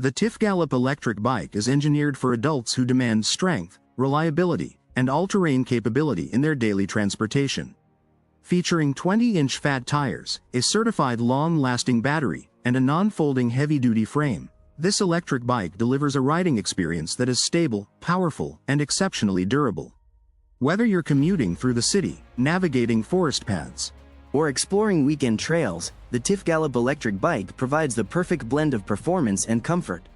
The Tifgalop Electric Bike is engineered for adults who demand strength, reliability, and all-terrain capability in their daily transportation. Featuring 20-inch fat tires, a certified long-lasting battery, and a non-folding heavy-duty frame, this electric bike delivers a riding experience that is stable, powerful, and exceptionally durable. Whether you're commuting through the city, navigating forest paths, or exploring weekend trails, the Tifgalop Electric Bike provides the perfect blend of performance and comfort.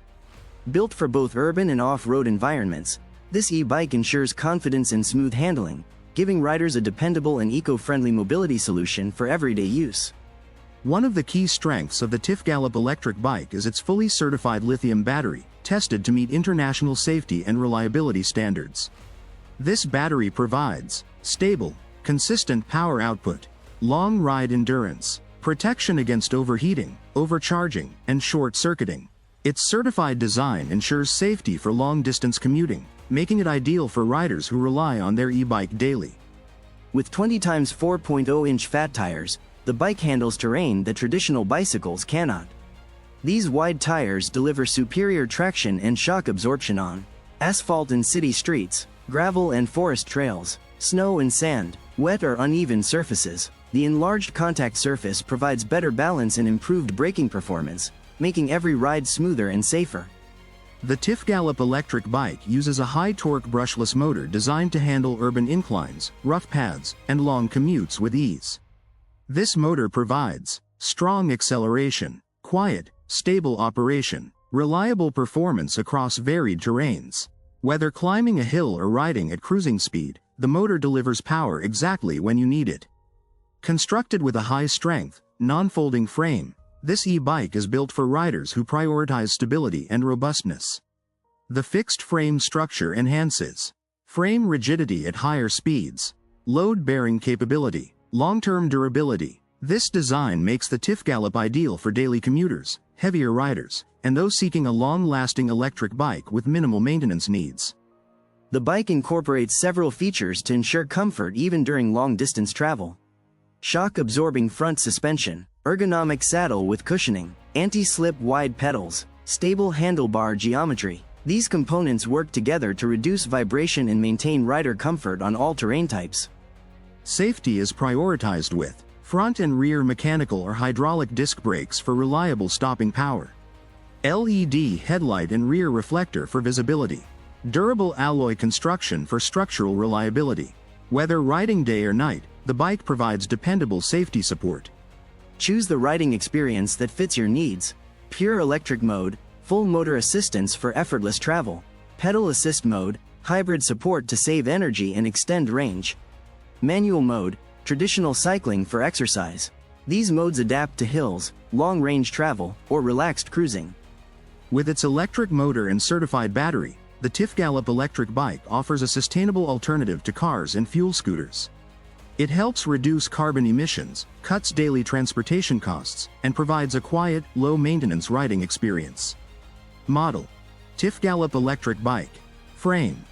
Built for both urban and off-road environments, this e-bike ensures confidence and smooth handling, giving riders a dependable and eco-friendly mobility solution for everyday use. One of the key strengths of the Tifgalop Electric Bike is its fully certified lithium battery, tested to meet international safety and reliability standards. This battery provides stable, consistent power output, long ride endurance, protection against overheating, overcharging, and short-circuiting. Its certified design ensures safety for long-distance commuting, making it ideal for riders who rely on their e-bike daily. With 20 x 4.0-inch fat tires, the bike handles terrain that traditional bicycles cannot. These wide tires deliver superior traction and shock absorption on asphalt and city streets, gravel and forest trails, snow and sand, wet or uneven surfaces. The enlarged contact surface provides better balance and improved braking performance, making every ride smoother and safer. The Tifgalop Electric Bike uses a high-torque brushless motor designed to handle urban inclines, rough paths, and long commutes with ease. This motor provides strong acceleration, quiet, stable operation, reliable performance across varied terrains. Whether climbing a hill or riding at cruising speed, the motor delivers power exactly when you need it. Constructed with a high-strength, non-folding frame, this e-bike is built for riders who prioritize stability and robustness. The fixed frame structure enhances frame rigidity at higher speeds, load-bearing capability, long-term durability. This design makes the Tifgalop ideal for daily commuters, heavier riders, and those seeking a long-lasting electric bike with minimal maintenance needs. The bike incorporates several features to ensure comfort even during long-distance travel. Shock-absorbing front suspension, ergonomic saddle with cushioning, anti-slip wide pedals, stable handlebar geometry. These components work together to reduce vibration and maintain rider comfort on all terrain types. Safety is prioritized with front and rear mechanical or hydraulic disc brakes for reliable stopping power, LED headlight and rear reflector for visibility, durable alloy construction for structural reliability. Whether riding day or night, the bike provides dependable safety support. Choose the riding experience that fits your needs. Pure electric mode, full motor assistance for effortless travel, pedal assist mode, hybrid support to save energy and extend range, manual mode, traditional cycling for exercise. These modes adapt to hills, long-range travel, or relaxed cruising. With its electric motor and certified battery, the Tifgalop Electric Bike offers a sustainable alternative to cars and fuel scooters. It helps reduce carbon emissions, cuts daily transportation costs, and provides a quiet, low-maintenance riding experience. Model: Tifgalop Electric Bike. Frame: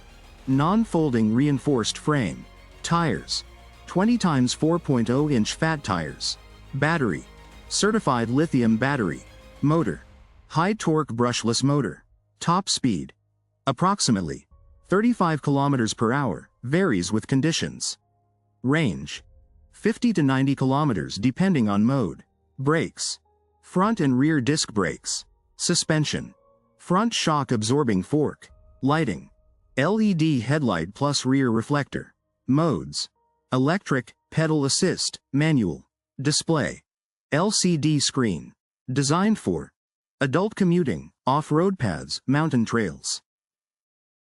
non-folding reinforced frame. Tires: 20 x 4.0-inch fat tires. Battery: certified lithium battery. Motor: high-torque brushless motor. Top speed: approximately 35 km per hour, varies with conditions. Range: 50 to 90 km depending on mode. Brakes: front and rear disc brakes. Suspension: front shock absorbing fork. Lighting: LED headlight plus rear reflector. Modes: electric, pedal assist, manual. Display: LCD screen. Designed for adult commuting, off-road paths, mountain trails.